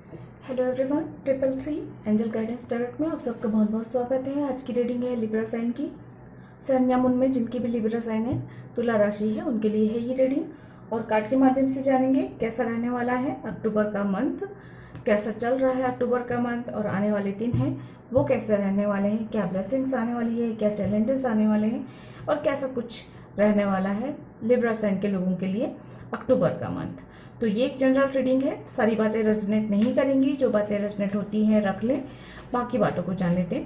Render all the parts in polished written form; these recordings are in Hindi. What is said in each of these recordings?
Hello everyone, 333 angel guidance direct में आप सबका बहुत बहुत स्वागत है। आज की रीडिंग है लिब्रा साइन की। सन या मून में जिनकी भी लिब्रा साइन है, तुला राशि है, उनके लिए है ये रीडिंग। और कार्ड के माध्यम से जानेंगे कैसा रहने वाला है अक्टूबर का मंथ, कैसा चल रहा है अक्टूबर का मंथ, और आने वाले दिन हैं वो कैसे रहने वाले हैं, क्या ब्लेसिंग्स आने वाली है, क्या चैलेंजेस आने वाले हैं, और कैसा कुछ रहने वाला है लिब्रा साइन के लोगों के लिए अक्टूबर का मंथ। तो ये एक जनरल रीडिंग है, सारी बातें रेजोनेट नहीं करेंगी, जो बातें रेजोनेट होती हैं रख लें, बाकी बातों को जाने दें।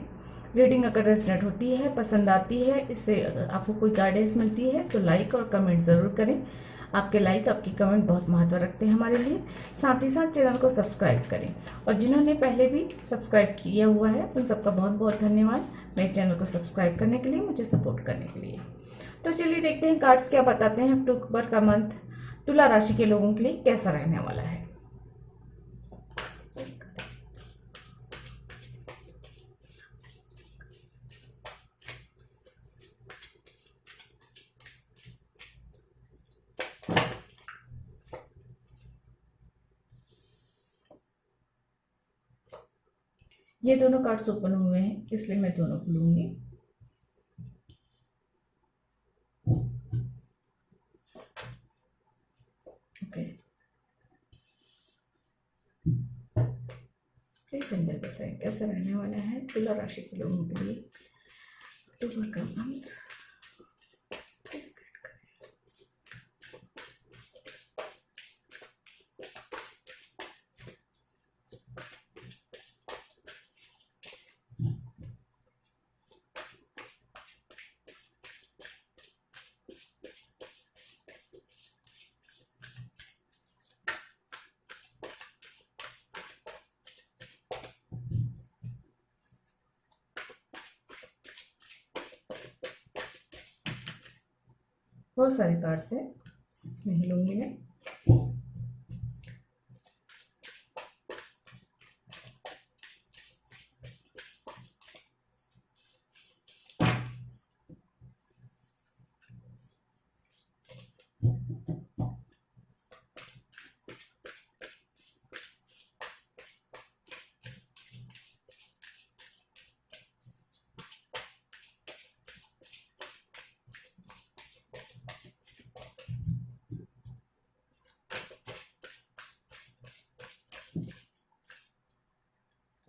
रीडिंग अगर रेजोनेट होती है, पसंद आती है, इससे आपको कोई गाइडेंस मिलती है तो लाइक और कमेंट ज़रूर करें। आपके लाइक, आपकी कमेंट बहुत महत्व रखते हैं हमारे लिए। साथ ही साथ चैनल को सब्सक्राइब करें, और जिन्होंने पहले भी सब्सक्राइब किया हुआ है उन सबका बहुत बहुत धन्यवाद मेरे चैनल को सब्सक्राइब करने के लिए, मुझे सपोर्ट करने के लिए। तो चलिए देखते हैं कार्ड्स क्या बताते हैं अक्टूबर का मंथ तुला राशि के लोगों के लिए कैसा रहने वाला है। ये दोनों कार्ड्स ओपन हुए हैं, इसलिए मैं दोनों खुलूंगी। ओके, प्लीज एंजल बताएं कैसा रहने वाला है तुला राशि के लोगों के लिए अक्टूबर का मंथ। प्लीज गाइड करें। बहुत सारे कार्ड्स हैं, नहीं लूंगी मैं।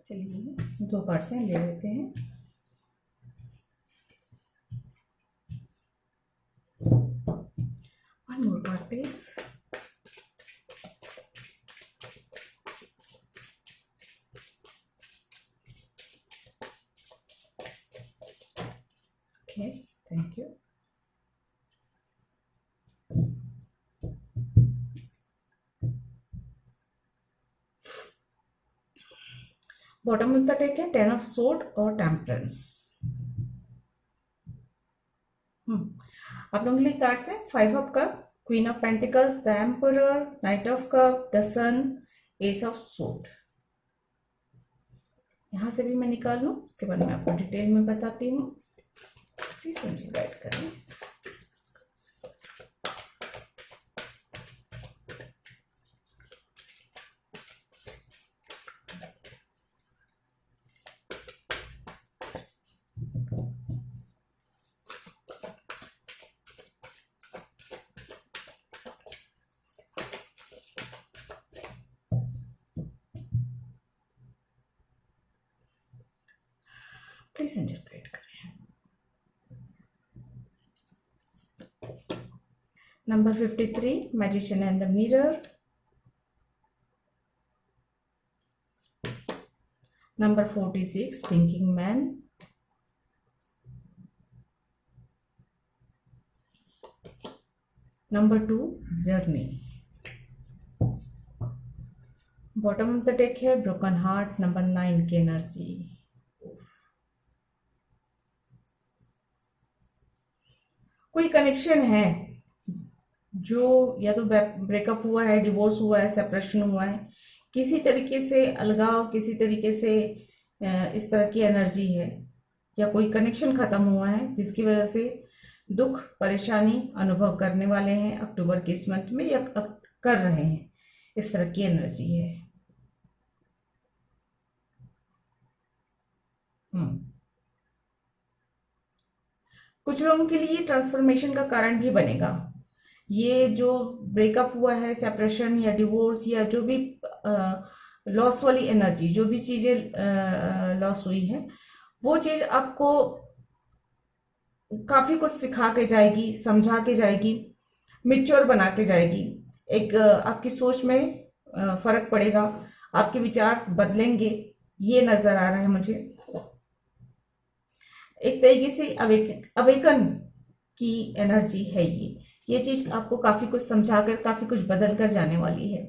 चलिए दो कार्ड्स हैं, ले लेते हैं। One more card please. Okay, thank you. Bottom of the deck है 10 ऑफ सोर्ड और टेम्परेंस। आप लोगों के लिए कार्ड्स है 5 of cup, queen of pentacles, the emperor, knight of cup, the sun, ace of sword. यहां से भी मैं निकाल लूं, उसके बाद मैं आपको डिटेल में बताती हूँ। प्लीज मुझे गाइड करें। प्लीज इंटरप्रेट करें। Number 53, magician and the mirror. Number 46, thinking man. Number 2, journey. Bottom of the deck है ब्रोकन हार्ट, नंबर 9 की एनर्जी। कोई कनेक्शन है जो या तो ब्रेकअप हुआ है, डिवोर्स हुआ है, सेपरेशन हुआ है, किसी तरीके से अलगाव, किसी तरीके से इस तरह की एनर्जी है, या कोई कनेक्शन खत्म हुआ है जिसकी वजह से दुख परेशानी अनुभव करने वाले हैं अक्टूबर के इस मंथ में, या कर रहे हैं। इस तरह की एनर्जी है। हम्म कुछ लोगों के लिए ट्रांसफॉर्मेशन का कारण भी बनेगा। ये जो ब्रेकअप हुआ है, सेपरेशन या डिवोर्स या जो भी लॉस वाली एनर्जी, जो भी चीजें लॉस हुई है, वो चीज आपको काफी कुछ सिखा के जाएगी, समझा के जाएगी, मिच्योर बना के जाएगी। एक आपकी सोच में फर्क पड़ेगा, आपके विचार बदलेंगे, ये नजर आ रहा है मुझे। एक तरीके से अवेकन की एनर्जी है ये चीज आपको काफी कुछ समझाकर, काफी कुछ बदल कर जाने वाली है।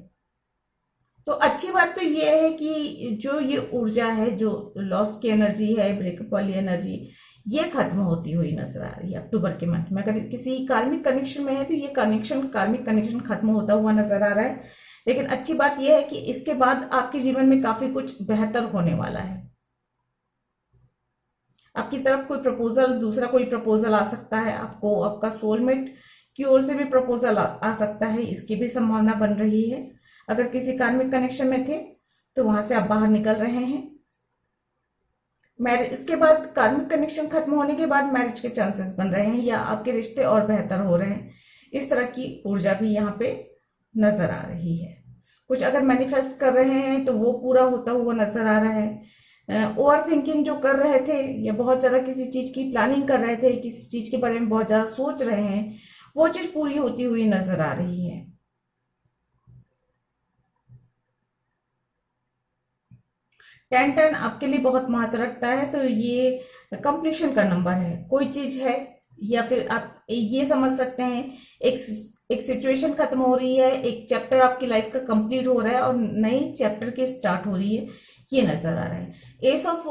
तो अच्छी बात तो ये है कि जो ये ऊर्जा है, जो लॉस की एनर्जी है, ब्रेकअप वाली एनर्जी, ये खत्म होती हुई नजर आ रही है अक्टूबर के मंथ में। अगर किसी कार्मिक कनेक्शन में है तो ये कार्मिक कनेक्शन खत्म होता हुआ नजर आ रहा है। लेकिन अच्छी बात यह है कि इसके बाद आपके जीवन में काफी कुछ बेहतर होने वाला है। आपकी तरफ कोई प्रपोजल, दूसरा कोई प्रपोजल आ सकता है आपको, आपका सोलमेट की ओर से भी प्रपोजल आ सकता है, इसकी भी संभावना बन रही है। अगर किसी कार्मिक कनेक्शन में थे तो वहां से आप बाहर निकल रहे हैं। मैरिज, इसके बाद कार्मिक कनेक्शन खत्म होने के बाद मैरिज के चांसेस बन रहे हैं या आपके रिश्ते और बेहतर हो रहे हैं। इस तरह की ऊर्जा भी यहाँ पे नजर आ रही है। कुछ अगर मैनिफेस्ट कर रहे हैं तो वो पूरा होता हुआ नजर आ रहा है। ओवर थिंकिंग जो कर रहे थे या बहुत ज्यादा किसी चीज की प्लानिंग कर रहे थे, किसी चीज के बारे में बहुत ज्यादा सोच रहे हैं, वो चीज पूरी होती हुई नजर आ रही है। 10-10 आपके लिए बहुत महत्व रखता है। तो ये कंप्लीशन का नंबर है, कोई चीज है, या फिर आप ये समझ सकते हैं एक सिचुएशन खत्म हो रही है, एक चैप्टर आपकी लाइफ का कंप्लीट हो रहा है और नई चैप्टर की स्टार्ट हो रही है, ये नजर आ रहा है। एस ऑफ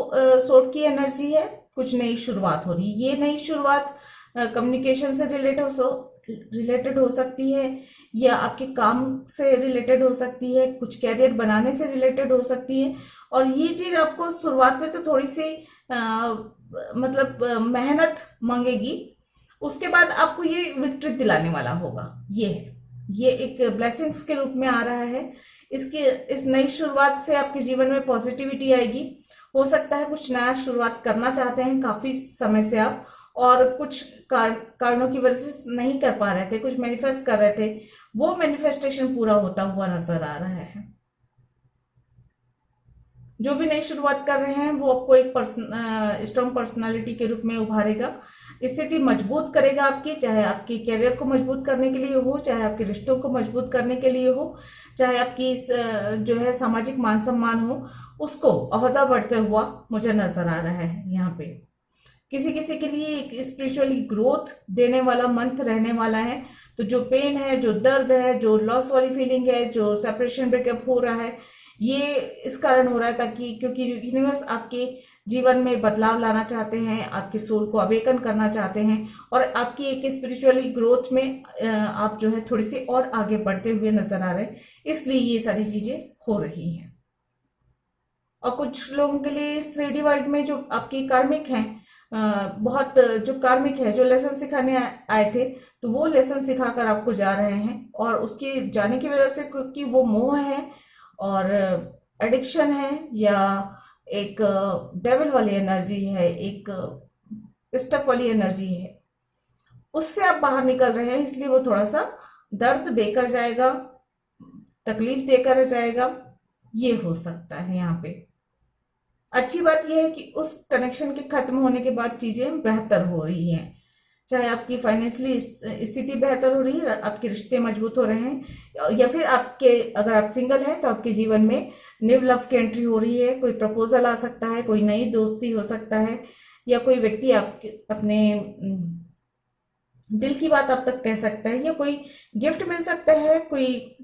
सोर्ड की एनर्जी है, कुछ नई शुरुआत हो रही है। ये नई शुरुआत कम्युनिकेशन से रिलेटेड हो सकती है या आपके काम से रिलेटेड हो सकती है, कुछ कैरियर बनाने से रिलेटेड हो सकती है। और ये चीज आपको शुरुआत में तो थोड़ी सी मतलब मेहनत मांगेगी, उसके बाद आपको ये विक्ट्री दिलाने वाला होगा। ये एक ब्लेसिंग्स के रूप में आ रहा है। इस नई शुरुआत से आपके जीवन में पॉजिटिविटी आएगी। हो सकता है कुछ नया शुरुआत करना चाहते हैं काफी समय से आप, और कुछ कारणों की वजह से नहीं कर पा रहे थे, कुछ मैनिफेस्ट कर रहे थे, वो मैनिफेस्टेशन पूरा होता हुआ नजर आ रहा है। जो भी नई शुरुआत कर रहे हैं वो आपको एक स्ट्रॉन्ग पर्सनालिटी के रूप में उभारेगा, स्थिति मजबूत करेगा आपकी, चाहे आपके कैरियर को मजबूत करने के लिए हो, चाहे आपके रिश्तों को मजबूत करने के लिए हो, चाहे आपकी जो है सामाजिक मान सम्मान हो, उसको ओहदा बढ़ते हुआ मुझे नजर आ रहा है। यहाँ पे किसी किसी के लिए एक स्पिरिचुअली ग्रोथ देने वाला मंथ रहने वाला है। तो जो पेन है, जो दर्द है, जो लॉस वाली फीलिंग है, जो सेपरेशन ब्रेकअप हो रहा है, ये इस कारण हो रहा है ताकि क्योंकि यूनिवर्स आपके जीवन में बदलाव लाना चाहते हैं, आपके सोल को अवेकन करना चाहते हैं और आपकी एक स्पिरिचुअली ग्रोथ में आप जो है थोड़ी सी और आगे बढ़ते हुए नजर आ रहे हैं, इसलिए ये सारी चीजें हो रही हैं। और कुछ लोगों के लिए इस 3D वर्ल्ड में जो आपकी कार्मिक हैं, बहुत जो कार्मिक है, जो लेसन सिखाने आए थे, तो वो लेसन सिखाकर आपको जा रहे हैं। और उसके जाने की वजह से, क्योंकि वो मोह है और एडिक्शन है या एक डेविल वाली एनर्जी है, एक स्टक वाली एनर्जी है, उससे आप बाहर निकल रहे हैं, इसलिए वो थोड़ा सा दर्द देकर जाएगा, तकलीफ देकर जाएगा, ये हो सकता है यहाँ पे। अच्छी बात यह है कि उस कनेक्शन के खत्म होने के बाद चीजें बेहतर हो रही हैं, चाहे आपकी फाइनेंशियली स्थिति बेहतर हो रही है, आपके रिश्ते मजबूत हो रहे हैं, या फिर आपके अगर आप सिंगल हैं तो आपके जीवन में न्यू लव की एंट्री हो रही है, कोई प्रपोजल आ सकता है, कोई नई दोस्ती हो सकता है, या कोई व्यक्ति आपके अपने दिल की बात आप तक कह सकता है, या कोई गिफ्ट मिल सकता है, कोई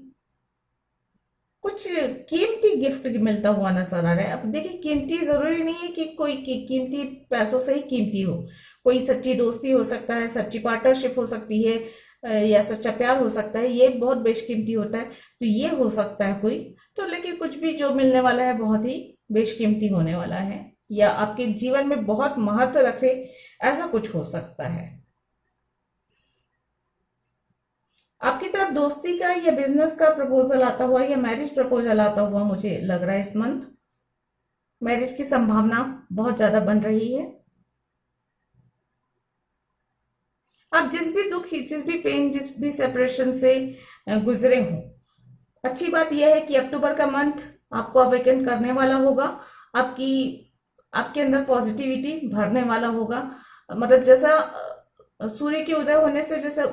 कुछ कीमती गिफ्ट मिलता हुआ नजर आ रहा है। अब देखिए, कीमती जरूरी नहीं है कि कोई कीमती पैसों से ही कीमती हो, कोई सच्ची दोस्ती हो सकता है, सच्ची पार्टनरशिप हो सकती है, या सच्चा प्यार हो सकता है, ये बहुत बेशकीमती होता है, तो ये हो सकता है कोई। तो लेकिन कुछ भी जो मिलने वाला है बहुत ही बेशकीमती होने वाला है, या आपके जीवन में बहुत महत्व रखे, ऐसा कुछ हो सकता है। आपकी तरफ दोस्ती का या बिजनेस का प्रपोजल आता हुआ या मैरिज प्रपोजल आता हुआ मुझे लग रहा है इस मंथ। मैरिज की संभावना बहुत ज्यादा बन रही है। आप जिस भी दुख, जिस भी पेन, जिस भी सेपरेशन से गुजरे हो, अच्छी बात यह है कि अक्टूबर का मंथ आपको अवेकन करने वाला होगा। आपकी आपके अंदर पॉजिटिविटी भरने वाला होगा। मतलब जैसा सूर्य के उदय होने से जैसे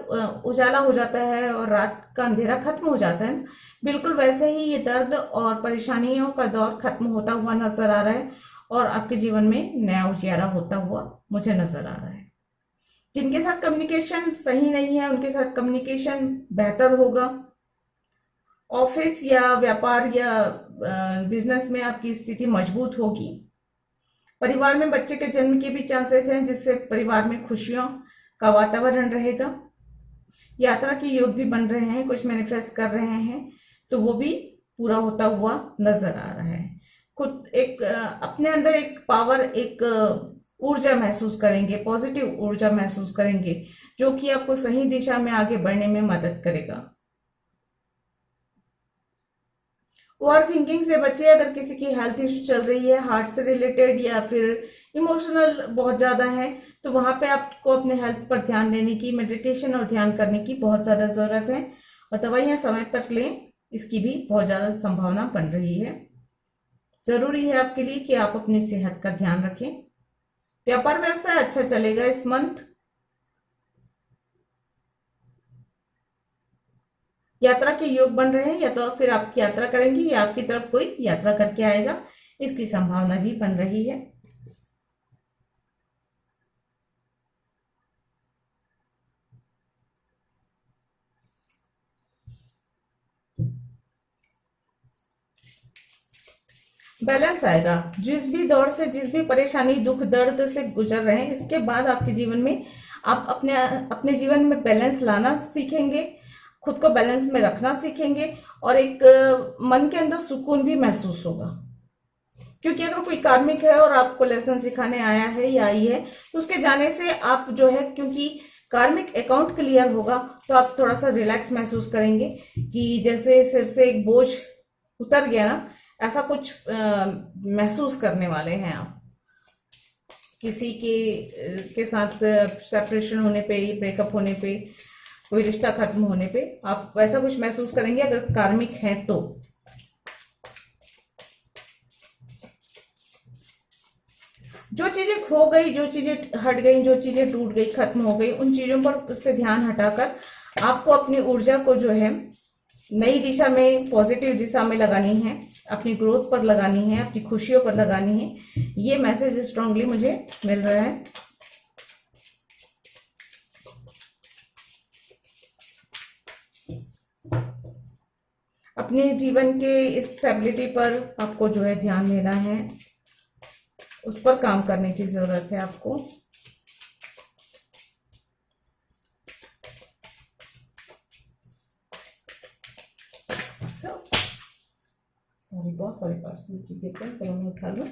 उजाला हो जाता है और रात का अंधेरा खत्म हो जाता है, बिल्कुल वैसे ही ये दर्द और परेशानियों का दौर खत्म होता हुआ नजर आ रहा है और आपके जीवन में नया उजियारा होता हुआ मुझे नजर आ रहा है। जिनके साथ कम्युनिकेशन सही नहीं है उनके साथ कम्युनिकेशन बेहतर होगा। ऑफिस या व्यापार या बिजनेस में आपकी स्थिति मजबूत होगी। परिवार में बच्चे के जन्म के भी चांसेस हैं, जिससे परिवार में खुशियों का वातावरण रहेगा। यात्रा के योग भी बन रहे हैं, कुछ मैनिफेस्ट कर रहे हैं तो वो भी पूरा होता हुआ नजर आ रहा है। खुद एक अपने अंदर एक पावर, एक ऊर्जा महसूस करेंगे, पॉजिटिव ऊर्जा महसूस करेंगे, जो कि आपको सही दिशा में आगे बढ़ने में मदद करेगा। ओवर थिंकिंग से बचे। अगर किसी की हेल्थ इश्यू चल रही है, हार्ट से रिलेटेड या फिर इमोशनल बहुत ज्यादा है, तो वहां पे आपको अपने हेल्थ पर ध्यान देने की, मेडिटेशन और ध्यान करने की बहुत ज्यादा जरूरत है। और दवाइयां समय पर लें, इसकी भी बहुत ज्यादा संभावना बन रही है। जरूरी है आपके लिए कि आप अपनी सेहत का ध्यान रखें। व्यापार व्यवसाय अच्छा चलेगा इस मंथ। यात्रा के योग बन रहे हैं, या तो फिर आप यात्रा करेंगे या आपकी तरफ कोई यात्रा करके आएगा, इसकी संभावना भी बन रही है। बैलेंस आएगा। जिस भी दौर से, जिस भी परेशानी, दुख, दर्द से गुजर रहे हैं, इसके बाद आपके जीवन में आप अपने अपने जीवन में बैलेंस लाना सीखेंगे, खुद को बैलेंस में रखना सीखेंगे और एक मन के अंदर सुकून भी महसूस होगा। क्योंकि अगर कोई कार्मिक है और आपको लेसन सिखाने आया है या आई है, तो उसके जाने से आप जो है, क्योंकि कार्मिक अकाउंट क्लियर होगा, तो आप थोड़ा सा रिलैक्स महसूस करेंगे कि जैसे सिर से एक बोझ उतर गया ना, ऐसा कुछ महसूस करने वाले हैं आप। किसी के साथ सेपरेशन होने पे, ब्रेकअप होने पे, कोई रिश्ता खत्म होने पे आप वैसा कुछ महसूस करेंगे अगर कार्मिक है तो। जो चीजें खो गई, जो चीजें हट गई, जो चीजें टूट गई, खत्म हो गई, उन चीजों पर उससे ध्यान हटाकर आपको अपनी ऊर्जा को जो है नई दिशा में, पॉजिटिव दिशा में लगानी है, अपनी ग्रोथ पर लगानी है, अपनी खुशियों पर लगानी है। ये मैसेज स्ट्रांगली मुझे मिल रहा है। अपने जीवन के स्टेबिलिटी पर आपको जो है ध्यान देना है, उस पर काम करने की जरूरत है आपको। सॉरी, बहुत सारी पर्सनल चीजें थे, चलो मैं उठा लूं।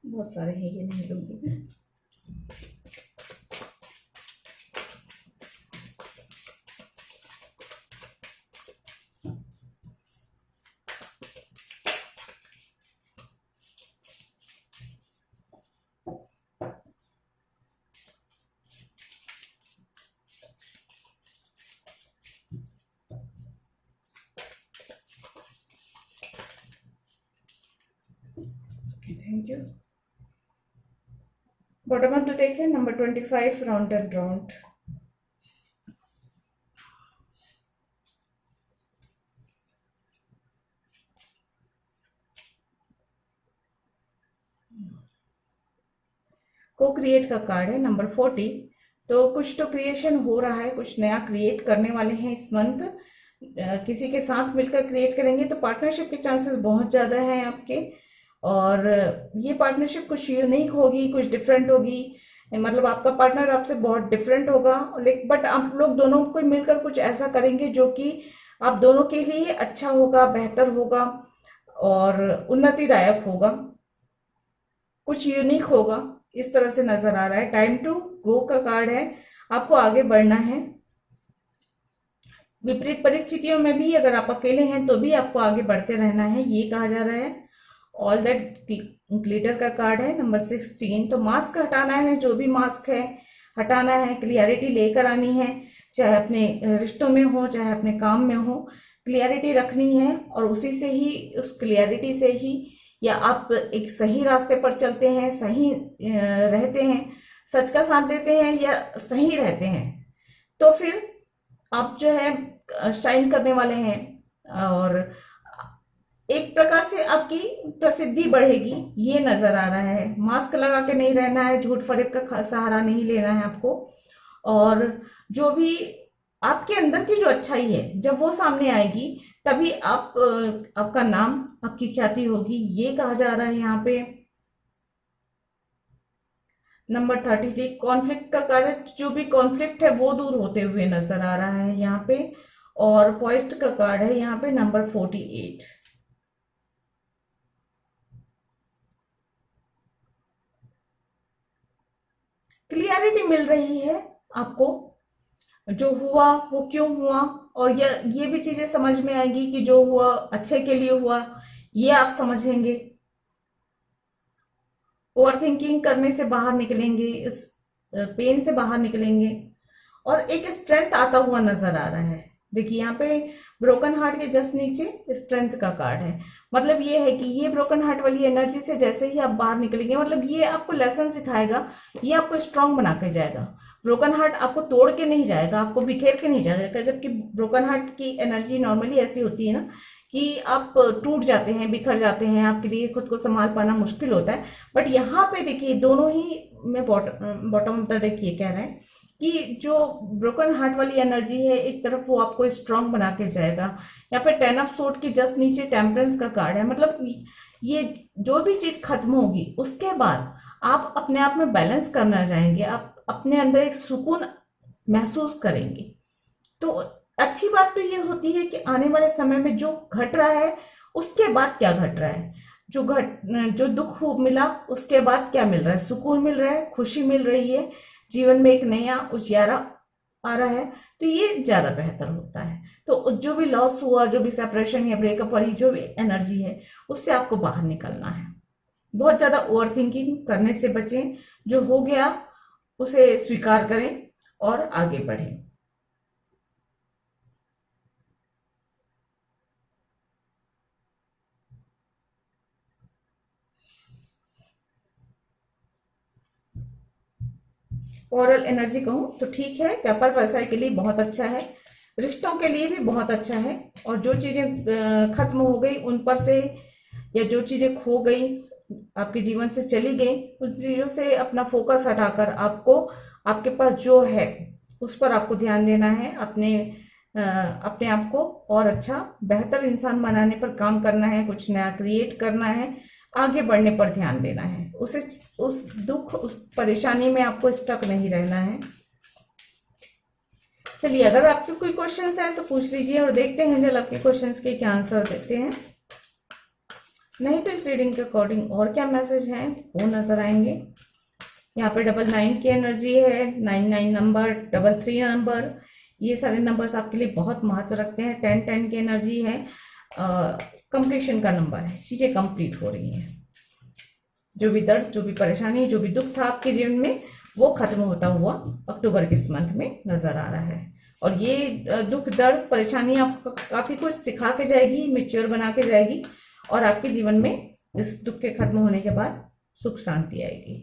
बहुत सारे हैं, ये नहीं लूंगी मैं। Thank you. What I want to take है number 25, round and round. को क्रिएट का कार्ड है नंबर 40। तो कुछ तो क्रिएशन हो रहा है, कुछ नया क्रिएट करने वाले हैं इस मंथ। किसी के साथ मिलकर क्रिएट करेंगे तो पार्टनरशिप के चांसेस बहुत ज्यादा हैं आपके। और ये पार्टनरशिप कुछ यूनिक होगी, कुछ डिफरेंट होगी। मतलब आपका पार्टनर आपसे बहुत डिफरेंट होगा, लेकिन बट आप लोग दोनों को मिलकर कुछ ऐसा करेंगे जो कि आप दोनों के लिए अच्छा होगा, बेहतर होगा और उन्नतिदायक होगा, कुछ यूनिक होगा, इस तरह से नजर आ रहा है। टाइम टू गो का कार्ड है, आपको आगे बढ़ना है। विपरीत परिस्थितियों में भी अगर आप अकेले हैं तो भी आपको आगे बढ़ते रहना है, ये कहा जा रहा है। ऑल दैट ग्लिटर का कार्ड है नंबर 16। तो मास्क हटाना है, जो भी मास्क है हटाना है, क्लियरिटी लेकर आनी है, चाहे अपने रिश्तों में हो चाहे अपने काम में हो, क्लियरिटी रखनी है। और उसी से ही, उस क्लियरिटी से ही या आप एक सही रास्ते पर चलते हैं, सही रहते हैं, सच का साथ देते हैं या सही रहते हैं, तो फिर आप जो है शाइन करने वाले हैं और एक प्रकार से आपकी प्रसिद्धि बढ़ेगी, ये नजर आ रहा है। मास्क लगा के नहीं रहना है, झूठ फरेब का सहारा नहीं लेना है आपको। और जो भी आपके अंदर की जो अच्छाई है जब वो सामने आएगी तभी आपका नाम, आपकी ख्याति होगी, ये कहा जा रहा है यहाँ पे। नंबर 33 कॉन्फ्लिक्ट का कारण, जो भी कॉन्फ्लिक्ट है वो दूर होते हुए नजर आ रहा है यहाँ पे। और पॉइस्ट का कार्ड है यहाँ पे नंबर 48। क्लियरिटी मिल रही है आपको, जो हुआ वो क्यों हुआ, और ये भी चीजें समझ में आएगी कि जो हुआ अच्छे के लिए हुआ, ये आप समझेंगे। ओवर थिंकिंग करने से बाहर निकलेंगे, इस पेन से बाहर निकलेंगे और एक स्ट्रेंथ आता हुआ नजर आ रहा है। देखिए यहाँ पे ब्रोकन हार्ट के जस्ट नीचे स्ट्रेंथ का कार्ड है। मतलब ये है कि ये ब्रोकन हार्ट वाली एनर्जी से जैसे ही आप बाहर निकलेंगे, मतलब ये आपको लेसन सिखाएगा, ये आपको स्ट्रांग बना के जाएगा। ब्रोकन हार्ट आपको तोड़ के नहीं जाएगा, आपको बिखेर के नहीं जाएगा। जबकि ब्रोकन हार्ट की एनर्जी नॉर्मली ऐसी होती है ना कि आप टूट जाते हैं, बिखर जाते हैं, आपके लिए खुद को संभाल पाना मुश्किल होता है। बट यहाँ पे देखिए दोनों ही में बॉटम ऑफ द डेक ये कह रहे हैं कि जो ब्रोकन हार्ट वाली एनर्जी है एक तरफ वो आपको स्ट्रांग बना के जाएगा। यहाँ पे 10 ऑफ सोर्ड के जस्ट नीचे टेम्परेंस का कार्ड है। मतलब ये जो भी चीज खत्म होगी उसके बाद आप अपने आप में बैलेंस करना जाएंगे, आप अपने अंदर एक सुकून महसूस करेंगे। तो अच्छी बात तो ये होती है कि आने वाले समय में जो घट रहा है उसके बाद क्या घट रहा है, जो दुख मिला उसके बाद क्या मिल रहा है, सुकून मिल रहा है, खुशी मिल रही है, जीवन में एक नया उजियारा आ रहा है, तो ये ज्यादा बेहतर होता है। तो जो भी लॉस हुआ, जो भी सेपरेशन या ब्रेकअप वाली जो भी एनर्जी है उससे आपको बाहर निकलना है। बहुत ज्यादा ओवर थिंकिंग करने से बचें, जो हो गया उसे स्वीकार करें और आगे बढ़ें। ओरल एनर्जी कहूं तो ठीक है, व्यापार व्यवसाय के लिए बहुत अच्छा है, रिश्तों के लिए भी बहुत अच्छा है। और जो चीजें खत्म हो गई उन पर से, या जो चीजें खो गई आपके जीवन से चली गई, उन चीजों से अपना फोकस हटाकर आपको आपके पास जो है उस पर आपको ध्यान देना है। अपने आप को और अच्छा बेहतर इंसान बनाने पर काम करना है, कुछ नया क्रिएट करना है, आगे बढ़ने पर ध्यान देना है। उस दुख, उस परेशानी में आपको स्टक नहीं रहना है। चलिए, अगर आपके कोई क्वेश्चंस हैं तो पूछ लीजिए और देखते हैं एंजल आपके क्वेश्चंस के क्या आंसर देते हैं। नहीं तो इस रीडिंग के अकॉर्डिंग और क्या मैसेज है वो नजर आएंगे। यहाँ पे 99 की एनर्जी है, 99 नंबर, 33 नंबर, ये सारे नंबर्स आपके लिए बहुत महत्व रखते हैं। 10 की एनर्जी है, कंप्लीशन का नंबर है, चीजें कंप्लीट हो रही हैं। जो भी दर्द, जो भी परेशानी, जो भी दुख था आपके जीवन में वो खत्म होता हुआ अक्टूबर के इस मंथ में नजर आ रहा है। और ये दुख, दर्द, परेशानी आपको काफी कुछ सिखा के जाएगी, मेच्योर बना के जाएगी और आपके जीवन में इस दुख के खत्म होने के बाद सुख शांति आएगी।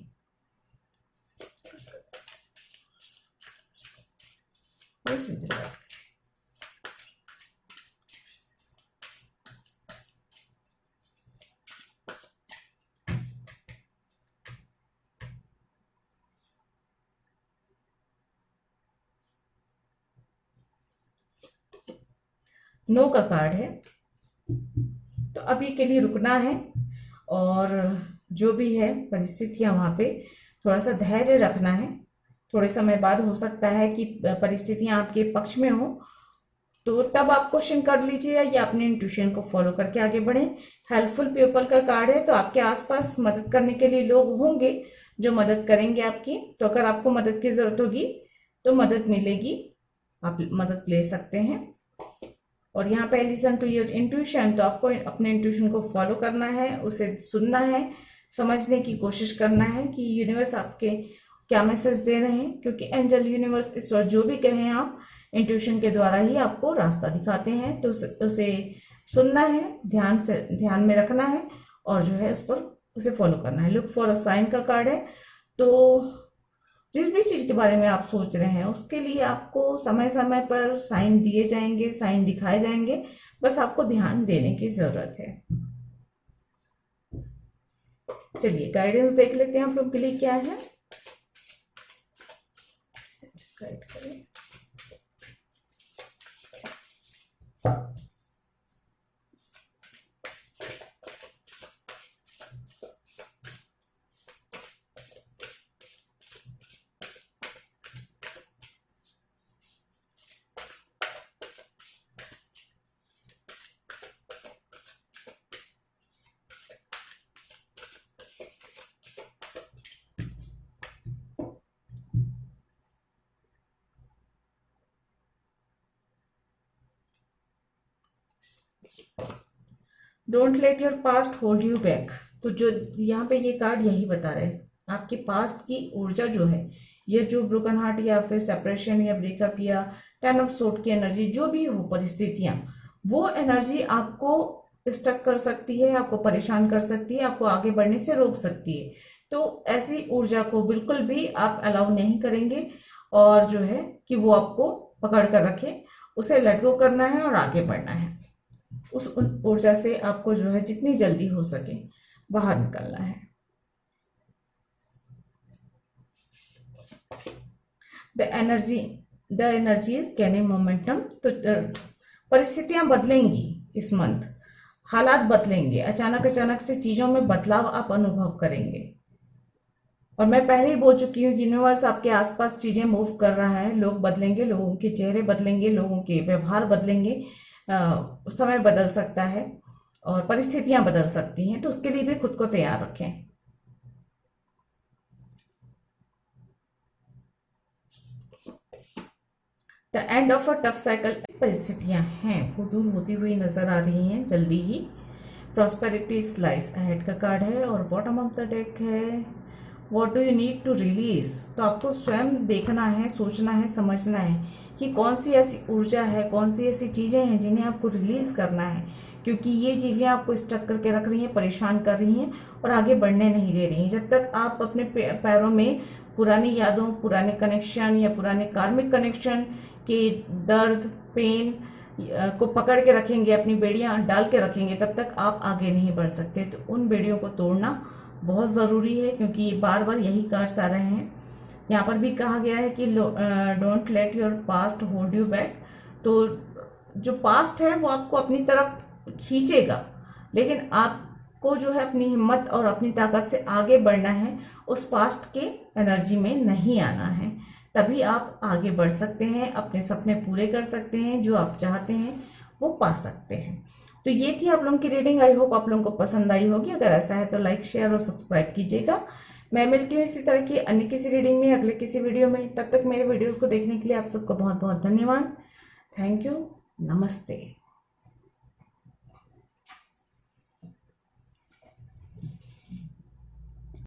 नो का कार्ड है। तो अभी के लिए रुकना है और जो भी है परिस्थितियां वहां पे थोड़ा सा धैर्य रखना है। थोड़े समय बाद हो सकता है कि परिस्थितियां आपके पक्ष में हो, तो तब आप क्वेश्चन कर लीजिए या अपने इंट्यूशन को फॉलो करके आगे बढ़ें। हेल्पफुल पीपल का कार्ड है, तो आपके आसपास मदद करने के लिए लोग होंगे जो मदद करेंगे आपकी। तो अगर आपको मदद की जरूरत होगी तो मदद मिलेगी, आप मदद ले सकते हैं। और यहाँ पे लिसन टू योर इंट्यूशन, तो आपको अपने इंट्यूशन को फॉलो करना है, उसे सुनना है, समझने की कोशिश करना है कि यूनिवर्स आपके क्या मैसेज दे रहे हैं, क्योंकि एंजल, यूनिवर्स, ईश्वर जो भी कहें आप इंट्यूशन के द्वारा ही आपको रास्ता दिखाते हैं। तो उसे सुनना है, ध्यान में रखना है और जो है उस पर उसे फॉलो करना है। लुक फॉर अ साइन का कार्ड है, तो जिस भी चीज के बारे में आप सोच रहे हैं उसके लिए आपको समय समय पर साइन दिए जाएंगे, साइन दिखाए जाएंगे, बस आपको ध्यान देने की जरूरत है। चलिए गाइडेंस देख लेते हैं आप लोग के लिए क्या है। गाइड करें। Don't let your past hold you back. तो जो यहाँ पे ये कार्ड यही बता रहे हैं, आपकी पास्ट की ऊर्जा जो है, ये जो ब्रोकन हार्ट या फिर सेपरेशन या ब्रेकअप या 10 ऑफ सोर्ड की एनर्जी, जो भी हो परिस्थितियां, वो एनर्जी आपको स्टक कर सकती है, आपको परेशान कर सकती है, आपको आगे बढ़ने से रोक सकती है। तो ऐसी ऊर्जा को बिल्कुल भी आप अलाउ नहीं करेंगे और जो है कि वो आपको पकड़ कर रखे, उसे लेट गो करना है और आगे बढ़ना है। उस ऊर्जा से आपको जो है जितनी जल्दी हो सके बाहर निकलना है। The energy is gaining momentum. तो परिस्थितियां बदलेंगी इस मंथ, हालात बदलेंगे, अचानक से चीजों में बदलाव आप अनुभव करेंगे। और मैं पहले ही बोल चुकी हूँ, यूनिवर्स आपके आसपास चीजें मूव कर रहा है, लोग बदलेंगे, लोगों के चेहरे बदलेंगे, लोगों के व्यवहार बदलेंगे, समय बदल सकता है और परिस्थितियां बदल सकती हैं, तो उसके लिए भी खुद को तैयार रखें। The end of a tough cycle, परिस्थितियां हैं वो दूर होती हुई नजर आ रही हैं जल्दी ही। प्रॉस्पेरिटी स्लाइस अहेड का कार्ड है और बॉटम ऑफ द डेक है what do you need to release. तो आपको स्वयं देखना है, सोचना है, समझना है कि कौन सी ऐसी ऊर्जा है, कौन सी ऐसी चीजें हैं जिन्हें आपको रिलीज करना है, क्योंकि ये चीजें आपको स्टक करके रख रही हैं, परेशान कर रही हैं और आगे बढ़ने नहीं दे रही हैं। जब तक आप अपने पैरों में पुरानी यादों, पुराने कनेक्शन या पुराने कार्मिक कनेक्शन के दर्द, पेन को पकड़ के रखेंगे, अपनी बेड़ियां डाल के रखेंगे, तब तक आप आगे नहीं बढ़ सकते। तो उन बेड़ियों को तोड़ना बहुत ज़रूरी है, क्योंकि बार बार यही कार्ड्स आ रहे हैं। यहाँ पर भी कहा गया है कि don't let your past hold you back. तो जो पास्ट है वो आपको अपनी तरफ खींचेगा, लेकिन आपको जो है अपनी हिम्मत और अपनी ताकत से आगे बढ़ना है, उस पास्ट के एनर्जी में नहीं आना है। तभी आप आगे बढ़ सकते हैं, अपने सपने पूरे कर सकते हैं, जो आप चाहते हैं वो पा सकते हैं। तो ये थी आप लोगों की रीडिंग। आई होप आप लोगों को पसंद आई होगी। अगर ऐसा है तो लाइक, शेयर और सब्सक्राइब कीजिएगा। मैं मिलती हूँ इसी तरह की अन्य किसी रीडिंग में, अगले किसी वीडियो में। तब तक मेरे वीडियोस को देखने के लिए आप सबका बहुत बहुत धन्यवाद। Thank you. नमस्ते।